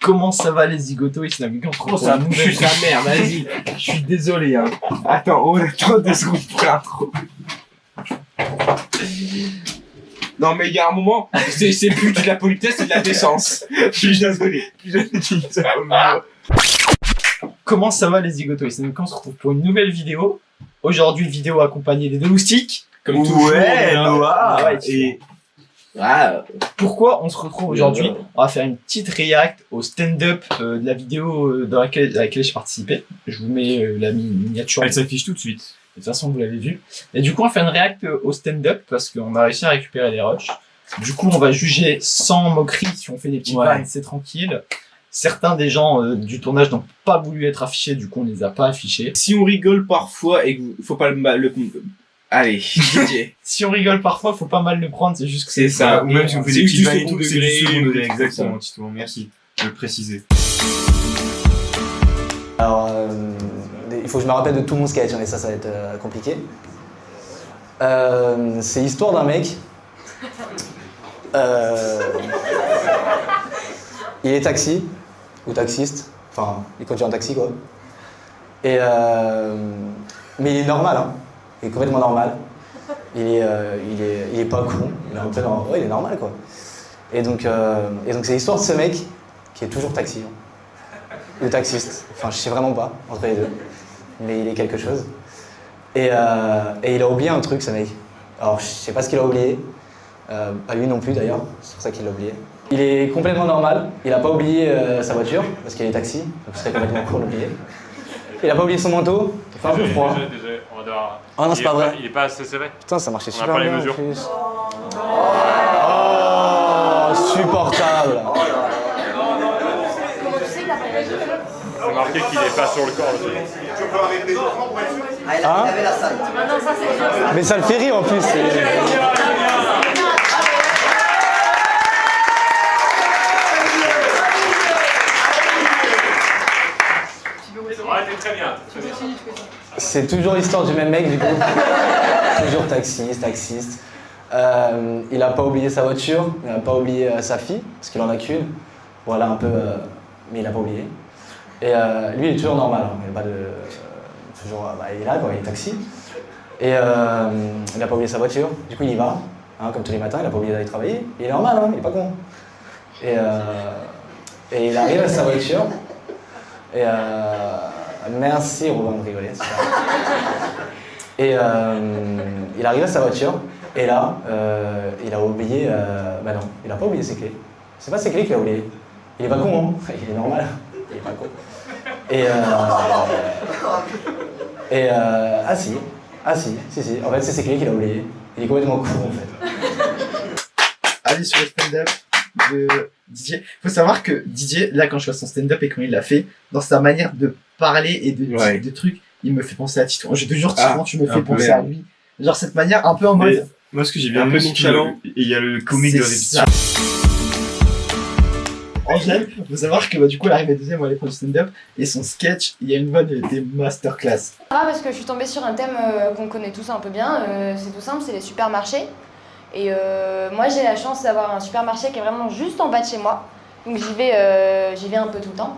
Comment ça va les zigotos? Ici Navigan. Oh ça pue sa mère, vas-y. Je suis désolé hein. Attends 2 secondes pour l'intro. Non mais il y a un moment, c'est plus de la politesse, c'est de la décence. Je suis désolé. J'ai dit ça comme moi. Comment ça va les zigotos? Ici Navigan, on se retrouve pour une nouvelle vidéo. Aujourd'hui, vidéo accompagnée des deux moustiques. Comme toujours. Ouais, Noah. Ouais, Et pourquoi on se retrouve aujourd'hui? On va faire une petite react au stand-up de la vidéo à laquelle j'ai participé. Je vous mets la miniature. Elle s'affiche tout de suite. De toute façon, vous l'avez vu. Et du coup, on va faire une react au stand-up parce qu'on a réussi à récupérer les rushs. Du coup, on va juger sans moquerie. Si on fait des petits vannes, c'est tranquille. Certains des gens du tournage n'ont pas voulu être affichés, du coup, on les a pas affichés. si on rigole parfois et que faut pas le allez, DJ. Si on rigole parfois, faut pas mal le prendre, c'est juste que C'est ça. Ou même si on fait C'est des du petits vannes et second tout, c'est du degré, second degré, c'est exactement, Tito, merci de le préciser. Alors, il faut que je me rappelle de tout mon sketch, mais ça va être compliqué. C'est l'histoire d'un mec. Il est taxi, ou taxiste, enfin, il conduit en taxi quoi. Et, mais il est normal, hein. Il est complètement normal. Il est pas con, il est un peu ouais, il est normal quoi. Et donc c'est l'histoire de ce mec qui est toujours taxi. Hein. Ou taxiste, enfin je sais vraiment pas entre les deux, mais il est quelque chose. Et il a oublié un truc ce mec. Alors je sais pas ce qu'il a oublié, pas lui non plus d'ailleurs, c'est pour ça qu'il l'a oublié. Il est complètement normal, il a pas oublié sa voiture, parce qu'il est taxi, donc ce serait complètement con de l'oublier. Il a pas oublié son manteau, il fait un peu froid. Désolé, on va devoir... Oh non c'est pas vrai. Il est pas assez serré. Putain ça marchait On a super pas les bien mesures. en plus. Oh supportable. C'est marqué qu'il est pas sur le corps aussi. Hein mais ça le fait rire en plus. Ouais, t'es très bien. C'est toujours l'histoire du même mec du coup. Toujours taxiste. Il a pas oublié sa voiture, il a pas oublié sa fille, parce qu'il en a qu'une. Voilà un peu, mais il a pas oublié. Et lui il est toujours normal, hein. Il a pas de. Toujours, il est là quoi, il est taxi. Et il a pas oublié sa voiture, du coup il y va, hein, comme tous les matins, il a pas oublié d'aller travailler. Il est normal, hein, il est pas con. Et il arrive à sa voiture. Et merci Robin de rigoler. Et il arrive à sa voiture et là il a oublié. Bah non, il a pas oublié ses clés. C'est pas ses clés qu'il a oublié. Il est pas con, hein. Il est normal. Il est pas con. Ah si. En fait c'est ses clés qu'il a oublié. Il est complètement con en fait. Allez sur le stand-up de Didier. Faut savoir que Didier, là, quand je vois son stand-up et quand il l'a fait, dans sa manière de parler et de trucs, il me fait penser à Titouan. Je te jure, Titouan, tu me fais penser à lui. Genre, cette manière un peu en mode. Moi, ce que j'ai bien Un peu aimé, nonchalant. il y a le comique de répétition. Angèle, faut savoir que du coup, elle arrive à deuxième à l'épreuve du stand-up et son sketch, il y a une vanne des masterclass. Ah, parce que je suis tombée sur un thème qu'on connaît tous un peu bien. C'est tout simple, c'est les supermarchés. Et moi j'ai la chance d'avoir un supermarché qui est vraiment juste en bas de chez moi. Donc j'y vais un peu tout le temps.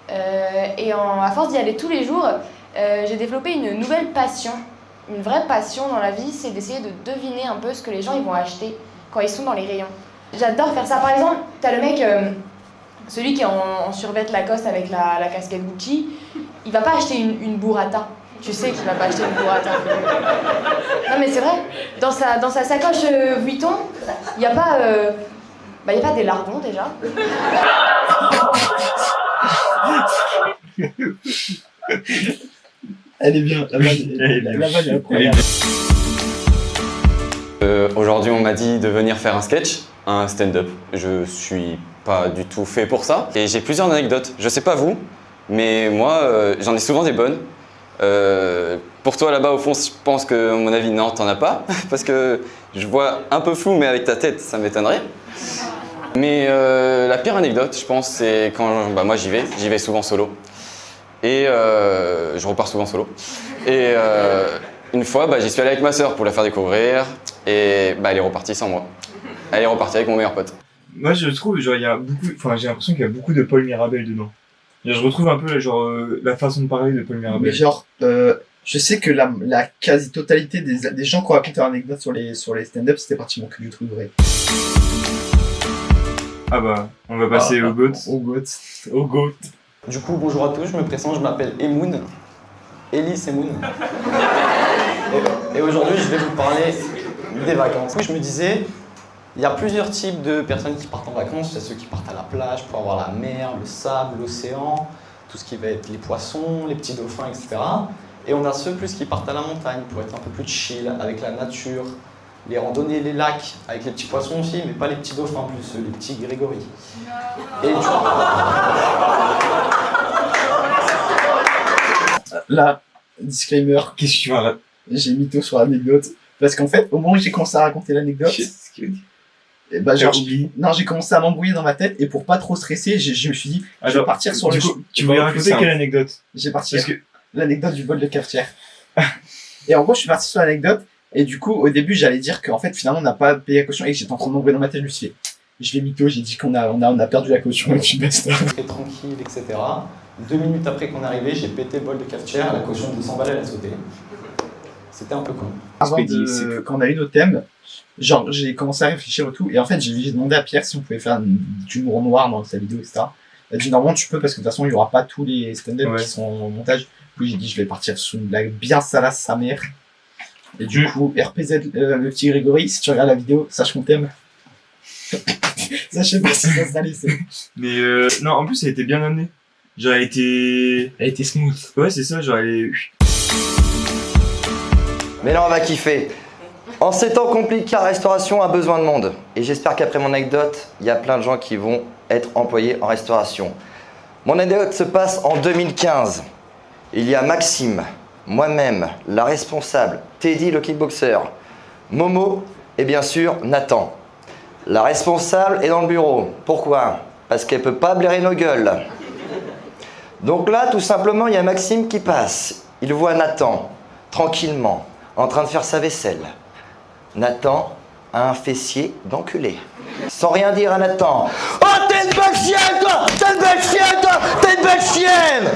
À force d'y aller tous les jours, j'ai développé une nouvelle passion. Une vraie passion dans la vie, c'est d'essayer de deviner un peu ce que les gens ils vont acheter quand ils sont dans les rayons. J'adore faire ça. Par exemple, t'as le mec, celui qui est en survêt Lacoste avec la casquette Gucci, il va pas acheter une burrata. Tu sais qu'il va pas acheter une burrata. Non mais c'est vrai, dans sa sacoche Vuitton, il n'y a pas des lardons déjà. Elle est bien, la vanne est incroyable. Aujourd'hui, on m'a dit de venir faire un sketch, un stand-up. Je suis pas du tout fait pour ça. Et j'ai plusieurs anecdotes. Je sais pas vous, mais moi, j'en ai souvent des bonnes. Pour toi là-bas au fond, je pense que à mon avis non, t'en as pas parce que je vois un peu flou, mais avec ta tête ça m'étonnerait. Mais la pire anecdote, je pense, c'est quand moi j'y vais souvent solo et je repars souvent solo. Et une fois j'y suis allé avec ma sœur pour la faire découvrir et elle est repartie sans moi. Elle est repartie avec mon meilleur pote. moi je trouve, genre, il y a beaucoup, enfin, j'ai l'impression qu'il y a beaucoup de Paul Mirabel dedans. Genre, je retrouve un peu, genre, la façon de parler de Paul Mais Mirabel. genre, je sais que la quasi-totalité des gens qui ont raconté leur anecdote sur les stand-up, c'était pratiquement que du truc vrai. Ah bah, on va passer au GOAT. Au GOAT. Du coup, bonjour à tous, je me présente, je m'appelle Emoun. Elise Emoun. Et aujourd'hui, je vais vous parler des vacances. Je me disais, il y a plusieurs types de personnes qui partent en vacances. Il y a ceux qui partent à la plage pour avoir la mer, le sable, l'océan, tout ce qui va être les poissons, les petits dauphins, etc. Et on a ceux plus qui partent à la montagne pour être un peu plus chill avec la nature, les randonnées, les lacs, avec les petits poissons aussi, mais pas les petits dauphins plus, les petits Grégory. Et du coup... Là, disclaimer, Qu'est-ce que tu vas là? j'ai mytho sur l'anecdote. Parce qu'en fait, au moment où j'ai commencé à raconter l'anecdote, et bah, genre, j'ai commencé à m'embrouiller dans ma tête et pour pas trop stresser, je me suis dit, je vais partir sur le. Tu voulais raconter quelle anecdote? J'ai parti Parce que l'anecdote du bol de cafetière. Et en gros, je suis parti sur l'anecdote et du coup, au début, j'allais dire qu'en fait, finalement, on n'a pas payé la caution et que j'étais en train de m'embrouiller dans ma tête. Je me suis dit, je vais mytho, j'ai dit qu'on a perdu la caution et puis basta. Très tranquille, etc. 2 minutes après qu'on est arrivé, j'ai pété le bol de cafetière, la caution de 200 balles, elle a sauté. C'était un peu con. Quand on a eu nos thèmes, genre, j'ai commencé à réfléchir au tout, et en fait, j'ai demandé à Pierre si on pouvait faire du humour noir dans sa vidéo, etc. Il a dit, normalement, tu peux, parce que de toute façon, il y aura pas tous les stand-up qui sont en montage. Puis j'ai dit, je vais partir sur une blague bien salace sa mère. Et du coup, RPZ, le petit Grégory, si tu regardes la vidéo, sache qu'on t'aime. Ça, je sais pas si ça se laisser. Mais non, en plus, elle était bien amenée. Genre, elle était smooth. Ouais, c'est ça, genre, elle est... Mais là, on va kiffer. En ces temps compliqués, la restauration a besoin de monde. Et j'espère qu'après mon anecdote, il y a plein de gens qui vont être employés en restauration. Mon anecdote se passe en 2015. Il y a Maxime, moi-même, la responsable, Teddy le kickboxer, Momo et bien sûr Nathan. La responsable est dans le bureau. Pourquoi? Parce qu'elle peut pas blairer nos gueules. Donc là, tout simplement, il y a Maxime qui passe. Il voit Nathan, tranquillement, en train de faire sa vaisselle. Nathan a un fessier d'enculé. Sans rien dire à Nathan. Oh, t'es une belle chienne, toi! T'es une belle chienne, toi! T'es une belle chienne!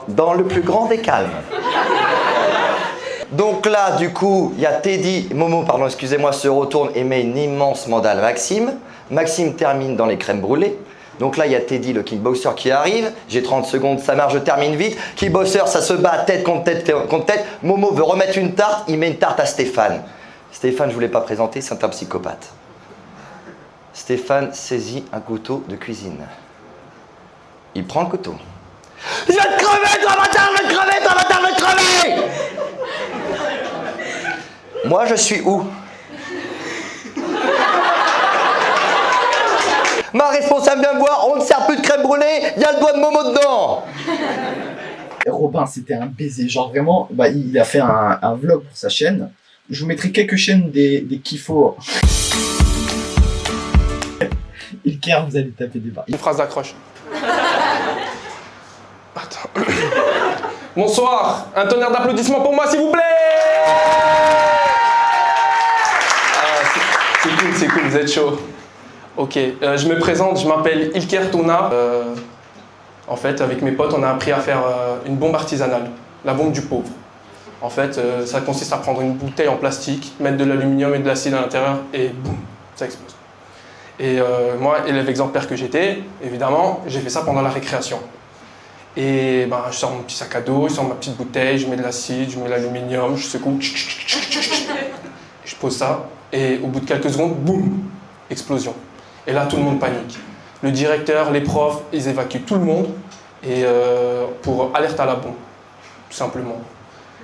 Dans le plus grand des calmes. Donc là, du coup, il y a Momo, excusez-moi, se retourne et met une immense mandale à Maxime. Maxime termine dans les crèmes brûlées. Donc là, il y a Teddy, le kickboxer, qui arrive. J'ai 30 secondes, ça marche, je termine vite. Kickboxer, ça se bat tête contre tête contre tête. Momo veut remettre une tarte, il met une tarte à Stéphane. Stéphane, je ne vous l'ai pas présenté, c'est un psychopathe. Stéphane saisit un couteau de cuisine. Il prend le couteau. Je vais te crever, toi, bâtard, je vais te crever, toi, bâtard, je vais te crever! Moi, je suis où? Ma responsable vient me voir, on ne sert plus de crème brûlée, il y a le doigt de Momo dedans. Robin, c'était un baiser. Genre vraiment, bah, il a fait un vlog pour sa chaîne. Je vous mettrai quelques chaînes des kiffos. Ilker, vous allez taper des barres. Une phrase d'accroche. Attends. Bonsoir, un tonnerre d'applaudissements pour moi, s'il vous plaît. C'est cool, vous êtes chaud. Ok, je me présente, je m'appelle Ilker Tona. En fait, avec mes potes, on a appris à faire une bombe artisanale, la bombe du pauvre. En fait, ça consiste à prendre une bouteille en plastique, mettre de l'aluminium et de l'acide à l'intérieur et boum, ça explose. Et moi, élève exemplaire que j'étais, évidemment, j'ai fait ça pendant la récréation. Et ben, je sors mon petit sac à dos, je sors ma petite bouteille, je mets de l'acide, je mets de l'aluminium, je secoue, je pose ça, et au bout de quelques secondes, boum, explosion. Et là, tout le monde panique. Le directeur, les profs, ils évacuent tout le monde et pour alerte à la bombe, tout simplement.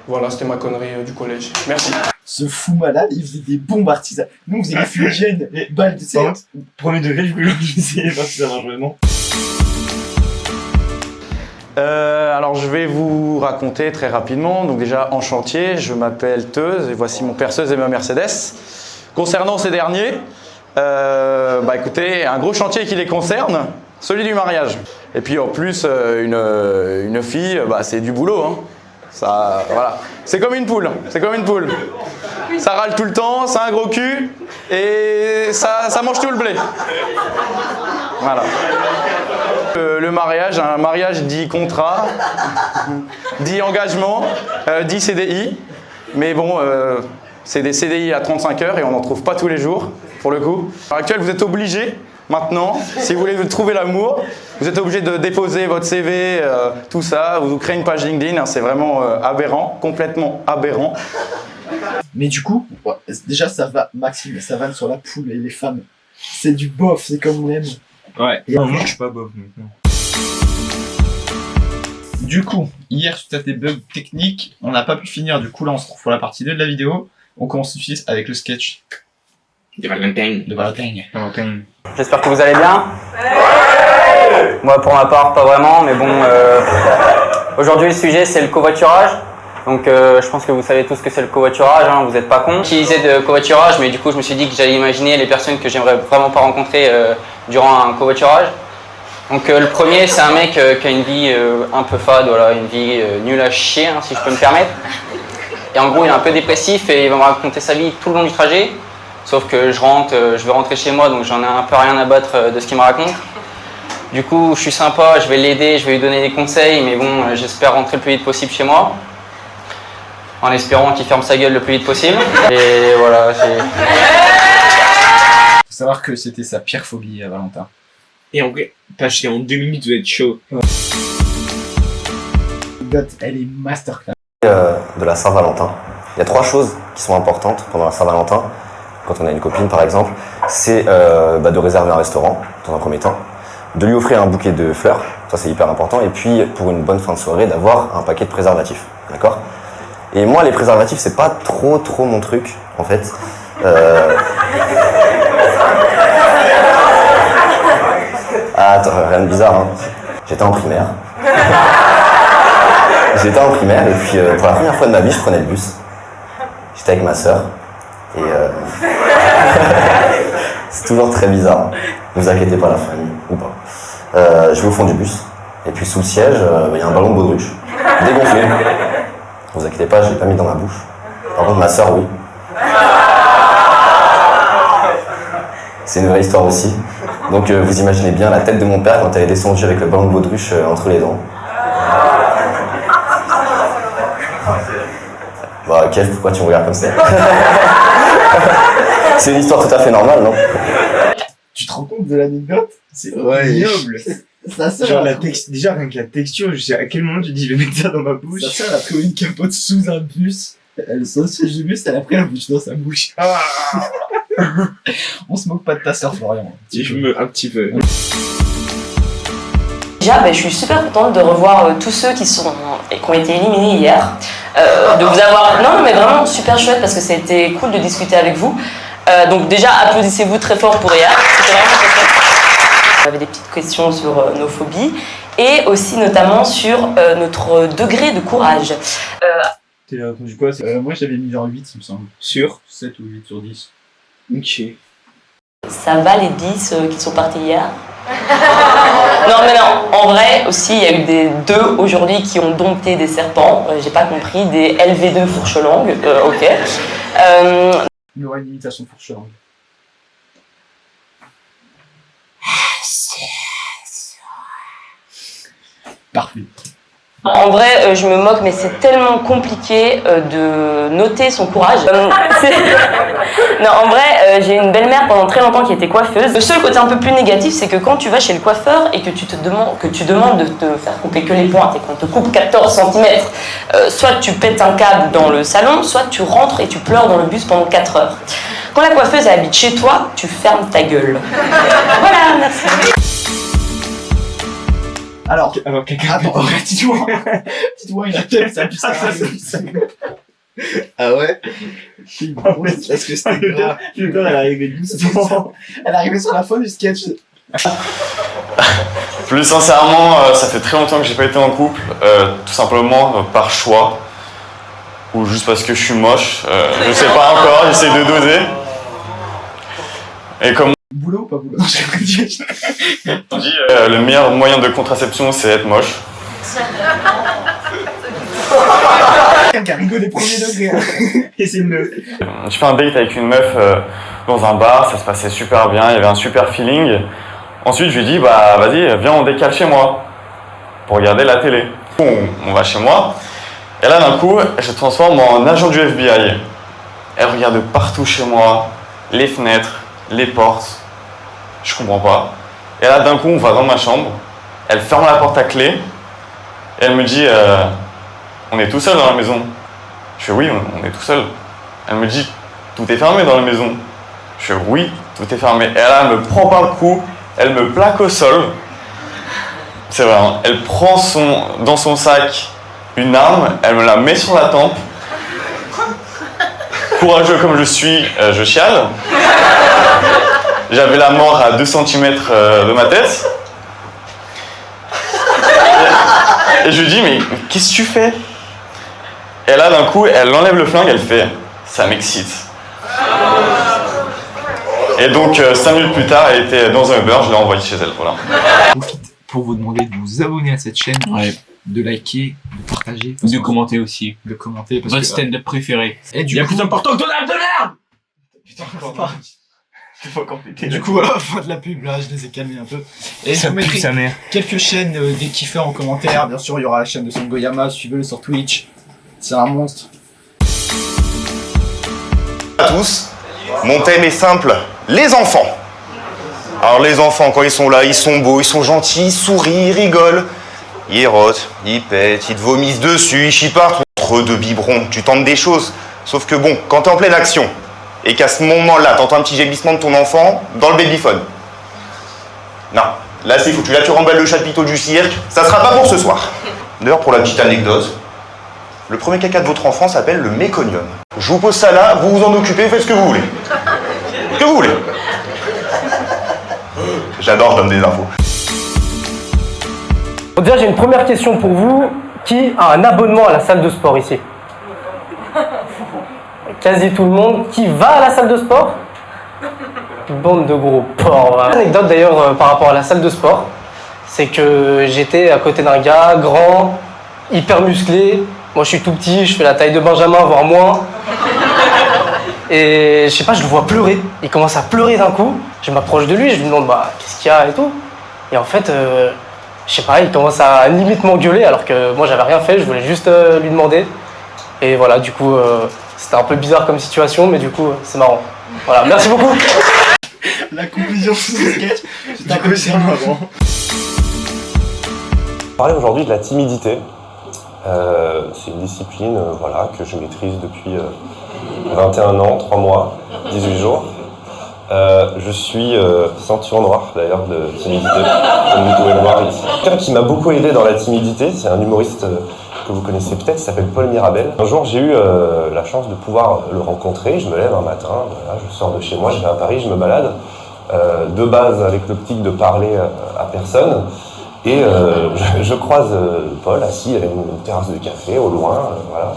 Voilà, c'était ma connerie du collège. Merci. Ce fou malade, il faisait des bombes artisanales. Nous, on faisait des fumigènes, des balles de Par contre, premier degré, je voulais essayer parce que ça marche vraiment. Alors je vais vous raconter très rapidement. Donc déjà en chantier, je m'appelle Teuse et voici mon perceuse et ma Mercedes. Concernant ces derniers, bah écoutez, un gros chantier qui les concerne, celui du mariage. Et puis en plus, une fille, bah c'est du boulot, hein. Ça, voilà. C'est comme une poule. C'est comme une poule. Ça râle tout le temps, ça a un gros cul et ça mange tout le blé. Voilà. Le mariage, un mariage dit contrat, dit engagement, dit CDI. Mais bon, c'est des CDI à 35 heures et on n'en trouve pas tous les jours, pour le coup. À l'heure actuelle, vous êtes obligés, maintenant, si vous voulez trouver l'amour, vous êtes obligé de déposer votre CV, tout ça, vous créez une page LinkedIn, hein, c'est vraiment aberrant, complètement aberrant. Mais du coup, déjà ça va, Maxime, ça vanne sur la poule et les femmes. C'est du bof, c'est comme on aime. Ouais, Et non, après- moi je suis pas bof maintenant. Du coup, hier, suite à des bugs techniques, on n'a pas pu finir. Du coup, là, on se retrouve pour la partie 2 de la vidéo. On commence tout de suite avec le sketch De Valentin. de Valentin. J'espère que vous allez bien. Moi, pour ma part, pas vraiment, mais bon. Aujourd'hui, le sujet, c'est le covoiturage. Donc, je pense que vous savez tous ce que c'est le covoiturage, hein, vous n'êtes pas cons. Utiliser de covoiturage, mais du coup, je me suis dit que j'allais imaginer les personnes que j'aimerais vraiment pas rencontrer durant un covoiturage. Donc, le premier, c'est un mec qui a une vie un peu fade, voilà, une vie nulle à chier, hein, si je peux me permettre. Et en gros, il est un peu dépressif et il va me raconter sa vie tout le long du trajet. Sauf que je veux rentrer chez moi, donc j'en ai un peu rien à battre de ce qu'il me raconte. Du coup, je suis sympa, je vais l'aider, je vais lui donner des conseils, mais bon, j'espère rentrer le plus vite possible chez moi. En espérant qu'il ferme sa gueule le plus vite possible. Et voilà, c'est... Faut savoir que c'était sa pire phobie à Valentin. Et en vrai, passer en 2 minutes, vous êtes chaud. Dot, elle est masterclass. De la Saint-Valentin. Il y a 3 choses qui sont importantes pendant la Saint-Valentin, quand on a une copine par exemple. C'est de réserver un restaurant, dans un premier temps, de lui offrir un bouquet de fleurs, ça c'est hyper important, et puis pour une bonne fin de soirée, d'avoir un paquet de préservatifs, d'accord ? Et moi les préservatifs c'est pas trop mon truc, en fait. Ah, attends, rien de bizarre, hein. J'étais en primaire. Et puis pour la première fois de ma vie, je prenais le bus. J'étais avec ma sœur. Et c'est toujours très bizarre. Ne vous inquiétez pas, la famille, ou pas. Je vais au fond du bus. Et puis sous le siège, il y a un ballon de baudruche. Dégonflé. Ne vous inquiétez pas, je l'ai pas mis dans ma bouche. Par contre, ma sœur, oui. C'est une vraie histoire aussi. Donc vous imaginez bien la tête de mon père quand elle est descendue avec le ballon de baudruche entre les dents. Bah Kev, pourquoi tu me regardes comme ça? C'est une histoire tout à fait normale, non? Tu te rends compte de l'anecdote? C'est ignoble. Ça sert Genre à déjà rien que la texture, je sais à quel moment tu dis je vais mettre ça dans ma bouche. Sa sœur a trouvé une capote sous un bus. Elle est au siège du bus, elle a pris la bouche dans sa bouche. Ah. On se moque pas de ta sœur, Florian. Un petit peu. Déjà, je suis super contente de revoir tous ceux qui ont été éliminés hier. De vous avoir... Non, mais vraiment super chouette parce que c'était cool de discuter avec vous. Donc déjà, applaudissez-vous très fort pour hier. C'était vraiment très chouette. On avait des petites questions sur nos phobies et aussi notamment sur notre degré de courage. T'as répondu quoi? Moi j'avais mis genre 8, il me semble. Sur 7 ou 8 sur 10. Ok. Ça va les 10 qui sont partis hier? Non mais non, en vrai aussi il y a eu des 2 aujourd'hui qui ont dompté des serpents, j'ai pas compris, des LV2 fourche langue, ok. Il aura une imitation fourche langue. Parfait. En vrai, je me moque, mais c'est tellement compliqué de noter son courage. Non, en vrai, j'ai une belle-mère pendant très longtemps qui était coiffeuse. Le seul côté un peu plus négatif, c'est que quand tu vas chez le coiffeur et que tu demandes de te faire couper que les pointes et qu'on te coupe 14 cm, soit tu pètes un câble dans le salon, soit tu rentres et tu pleures dans le bus pendant 4 heures. Quand la coiffeuse habite chez toi, tu fermes ta gueule. Voilà, merci. Alors quelqu'un. Attends, dis-moi une attelle, ça pue ça. Ah ouais? Parce que c'était grave. Le gars, elle arrivait doucement. Elle est arrivée sur la fin du sketch. Plus sincèrement, ça fait très longtemps que j'ai pas été en couple, tout simplement par choix, ou juste parce que je suis moche, je sais pas encore, j'essaie de doser. Et comme Boulot ou pas boulot? on dit, le meilleur moyen de contraception c'est être moche. Quelqu'un qui a rigolé premier degré. Et c'est une meuf. Je fais un date avec une meuf dans un bar, ça se passait super bien, il y avait un super feeling. Ensuite, je lui dis, bah vas-y, viens, on décale chez moi pour regarder la télé. On va chez moi, et là d'un coup, je me transforme en agent du FBI. Elle regarde partout chez moi, les fenêtres, les portes, je comprends pas. Et là d'un coup, on va dans ma chambre, elle ferme la porte à clé, et elle me dit, on est tout seul dans la maison. Je fais oui, on est tout seul. Elle me dit, tout est fermé dans la maison. Je fais oui, tout est fermé. Et là, elle me prend par le cou, elle me plaque au sol. C'est vrai, hein. Elle prend dans son sac une arme, elle me la met sur la tempe. Courageux comme je suis, je chiale. J'avais la mort à 2 cm de ma tête. Et je lui dis, mais qu'est-ce que tu fais? Et là, d'un coup, elle enlève le flingue, elle fait, ça m'excite. Et donc, 5 minutes plus tard, elle était dans un Uber, je l'ai envoyée chez elle, voilà. Pour vous demander de vous abonner à cette chaîne, de liker, de partager, de commenter aussi. De commenter parce votre stand-up préféré. Et du coup, plus important que Donald de merde. Putain, c'est pas compliqué. Du coup, voilà, fin de la pub, là, je les ai calmés un peu. Et je vous mettrai quelques chaînes des kiffeurs en commentaire. Bien sûr, il y aura la chaîne de Son Goyama, suivez-le sur Twitch. C'est un monstre. À tous, mon thème est simple, les enfants. Alors les enfants, quand ils sont là, ils sont beaux, ils sont gentils, ils sourient, ils rigolent. Ils rotent, ils pètent, ils te vomissent dessus, ils chient partout. Entre deux biberons, tu tentes des choses. Sauf que bon, quand t'es en pleine action, et qu'à ce moment-là, t'entends un petit gémissement de ton enfant dans le babyphone. Non, là c'est foutu, là tu remballes le chapiteau du cirque, ça sera pas pour ce soir. D'ailleurs, pour la petite anecdote, le premier caca de votre enfant s'appelle le méconium. Je vous pose ça là, vous vous en occupez, faites ce que vous voulez. Ce que vous voulez. J'adore, je donne des infos. Bon, déjà, j'ai une première question pour vous. Qui a un abonnement à la salle de sport ici? Quasi tout le monde. Qui va à la salle de sport? Bande de gros porcs. Une anecdote d'ailleurs par rapport à la salle de sport, c'est que j'étais à côté d'un gars grand, hyper musclé. Moi je suis tout petit, je fais la taille de Benjamin, voire moins. Et je sais pas, je le vois pleurer. Il commence à pleurer d'un coup. Je m'approche de lui, je lui demande bah qu'est-ce qu'il y a et tout. Et en fait, je sais pas, il commence à limite m'engueuler alors que moi j'avais rien fait, je voulais juste lui demander. Et voilà, du coup, c'était un peu bizarre comme situation, mais du coup, c'est marrant. Voilà, merci beaucoup. La conclusion de ce sketch, c'est un peu marrant. Parler aujourd'hui de la timidité. C'est une discipline voilà, que je maîtrise depuis 21 ans, 3 mois, 18 jours. Je suis ceinture noire d'ailleurs de timidité, comme vous pouvez le voir ici. Quelqu'un qui m'a beaucoup aidé dans la timidité, c'est un humoriste que vous connaissez peut-être, il s'appelle Paul Mirabel. Un jour j'ai eu la chance de pouvoir le rencontrer, je me lève un matin, voilà, je sors de chez moi, je vais à Paris, je me balade, de base avec l'optique de parler à personne. Et je croise Paul assis à une terrasse de café au loin, voilà.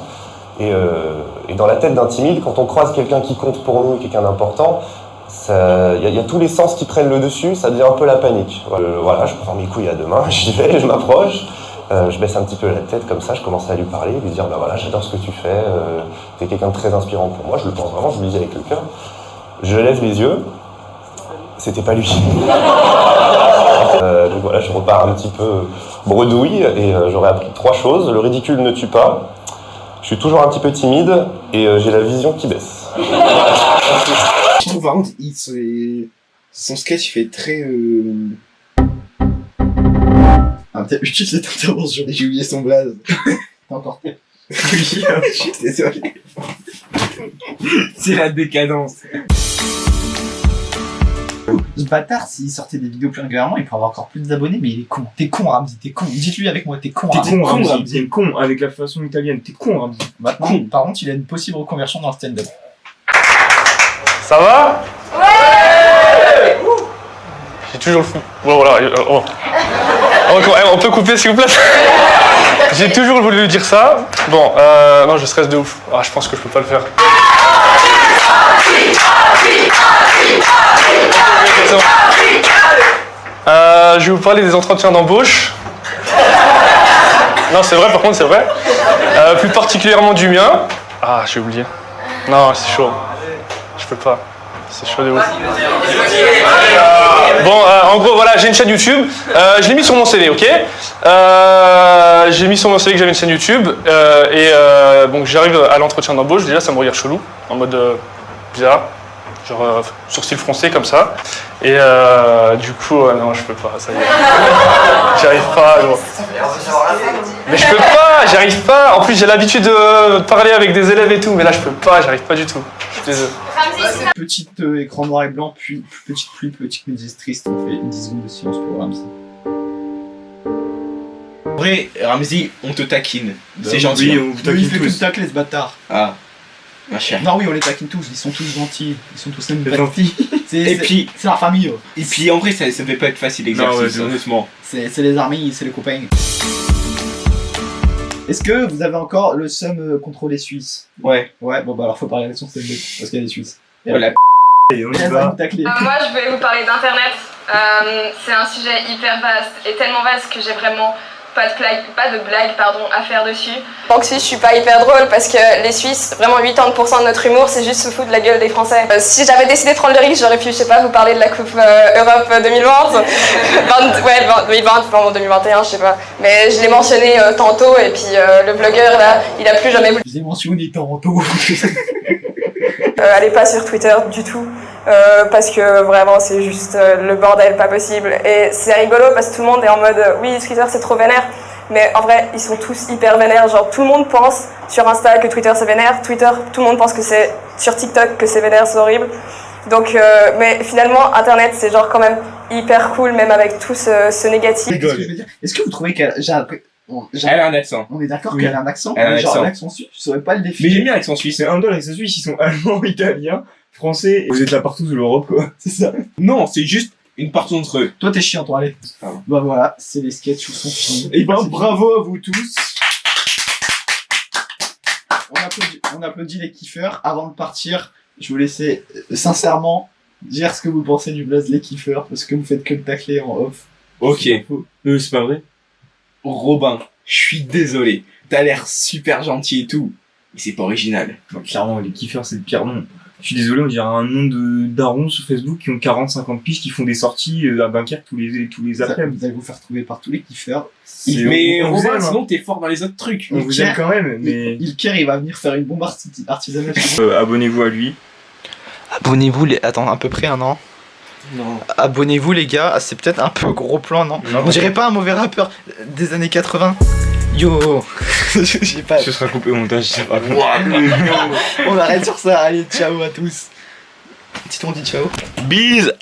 Et dans la tête d'un timide, quand on croise quelqu'un qui compte pour nous, quelqu'un d'important, il y a tous les sens qui prennent le dessus, ça devient un peu la panique. Voilà, je prends mes couilles à deux mains, j'y vais, je m'approche, je baisse un petit peu la tête comme ça, je commence à lui parler, lui dire bah voilà, j'adore ce que tu fais, t'es quelqu'un de très inspirant pour moi, je le pense vraiment, je le dis avec le cœur. Je lève les yeux, c'était pas lui. Donc voilà, je repars un petit peu bredouille et j'aurais appris 3 choses. Le ridicule ne tue pas, je suis toujours un petit peu timide et j'ai la vision qui baisse. Je trouve par contre, son sketch il fait très... Ah, peut-être utiliser cette intervention. J'ai oublié son blaze. T'as encore Oui, je suis désolé. C'est la décadence. Ce bâtard, s'il sortait des vidéos plus régulièrement, il pourrait avoir encore plus d'abonnés, mais il est con. T'es con, Ramzi, t'es con. Dites-lui avec moi, t'es con, Ramzi. T'es con, Ramzi. T'es con, avec la façon italienne. T'es con, Ramzi. Maintenant, par contre, il a une possible reconversion dans le stand-up. Ça va? Ouais. J'ai toujours le fou. Voilà. On peut couper s'il vous plaît? J'ai toujours voulu lui dire ça. Bon, non, je stresse de ouf. Ah, je pense que je peux pas le faire. Je vais vous parler des entretiens d'embauche. Non, c'est vrai, par contre, c'est vrai. Plus particulièrement du mien. Ah, j'ai oublié. Non, c'est chaud. Je peux pas. C'est chaud de ouf. Bon, en gros, voilà, j'ai une chaîne YouTube. Je l'ai mis sur mon CV, ok. J'ai mis sur mon CV que j'avais une chaîne YouTube. Donc, j'arrive à l'entretien d'embauche. Déjà, ça me regarde chelou, en mode bizarre. Genre, sourcil froncé, comme ça. Et du coup, non, je peux pas, ça y est. J'arrive pas, gros. Mais je peux pas, j'arrive pas. En plus, j'ai l'habitude de parler avec des élèves et tout. Mais là, je peux pas, j'arrive pas du tout. Je suis désolé. Petite écran noir et blanc, puis petite pluie, petite musique triste. On fait 10 secondes de silence pour Ramsey. En vrai, Ramsey, on te taquine. Bah C'est gentil. Oui, on vous taquine. Il fait que nous tacler, ce bâtard. Ah, ma chère. Non, oui, on les taquine tous. Ils sont tous gentils. Ils sont tous même gentils. Et puis, c'est la famille. Et puis, en vrai, ça devait pas être facile l'exercice, ouais, honnêtement. C'est les armées, c'est les copains. Est-ce que vous avez encore le seum contre les Suisses? Ouais. Ouais, bon bah alors faut parler avec son stand-up, parce qu'il y a des Suisses. Voilà. Et on y va. Moi je vais vous parler d'internet. C'est un sujet hyper vaste et tellement vaste que j'ai vraiment pas de blague à faire dessus. Donc si je suis pas hyper drôle parce que les Suisses, vraiment 80% de notre humour c'est juste se foutre de la gueule des Français. Si j'avais décidé de prendre le risque, j'aurais pu, je sais pas, vous parler de la Coupe Europe 2020. 2020, pardon, 2021, je sais pas. Mais je l'ai mentionné tantôt et puis le blogueur là, il a plus jamais voulu. Je l'ai mentionné tantôt. Allez pas sur Twitter du tout parce que vraiment c'est juste le bordel pas possible et c'est rigolo parce que tout le monde est en mode oui Twitter c'est trop vénère mais en vrai ils sont tous hyper vénères, genre tout le monde pense sur Insta que Twitter c'est vénère, Twitter tout le monde pense que c'est sur TikTok que c'est vénère, c'est horrible donc mais finalement internet c'est genre quand même hyper cool même avec tout ce négatif. Est-ce que vous trouvez qu'elle elle a un accent. On est d'accord Oui. qu'elle a un accent, Elle a un genre accent. un accent suisse, je saurais pas le définir. Mais j'aime bien l'accent suisse. C'est un avec sa suisse, ils sont allemands, italiens, français. Vous êtes là partout sous l'Europe, quoi. C'est ça. Non, c'est juste une partie d'entre eux. Toi t'es chiant, toi, allez. Bah voilà, c'est les sketchs où sont finis. Et ben bravo à vous tous. On applaudit les kiffeurs. Avant de partir, je vous laissais sincèrement dire ce que vous pensez du blaze les kiffeurs, parce que vous faites que le tacler en off. Ok. C'est pas vrai. Robin, je suis désolé. T'as l'air super gentil et tout, mais c'est pas original. Non, clairement, les kiffeurs, c'est le pire nom. Je suis désolé, on dirait un nom de darons sur Facebook qui ont 40-50 piges, qui font des sorties à Dunkerque tous les après. Vous allez vous faire trouver par tous les kiffeurs. Mais on vous Robin, aime, sinon t'es fort dans les autres trucs. On vous aime quand même, mais... Ilker, il va venir faire une bombe artisanale. Abonnez-vous à lui. Abonnez-vous, attends, à peu près un an. Non. Abonnez-vous les gars, c'est peut-être un peu gros plan, non, on dirait pas un mauvais rappeur des années 80. Yo. J'ai pas. Ce sera coupé au montage, je sais pas. On arrête sur ça, allez, ciao à tous. Si on dit ciao. Bise.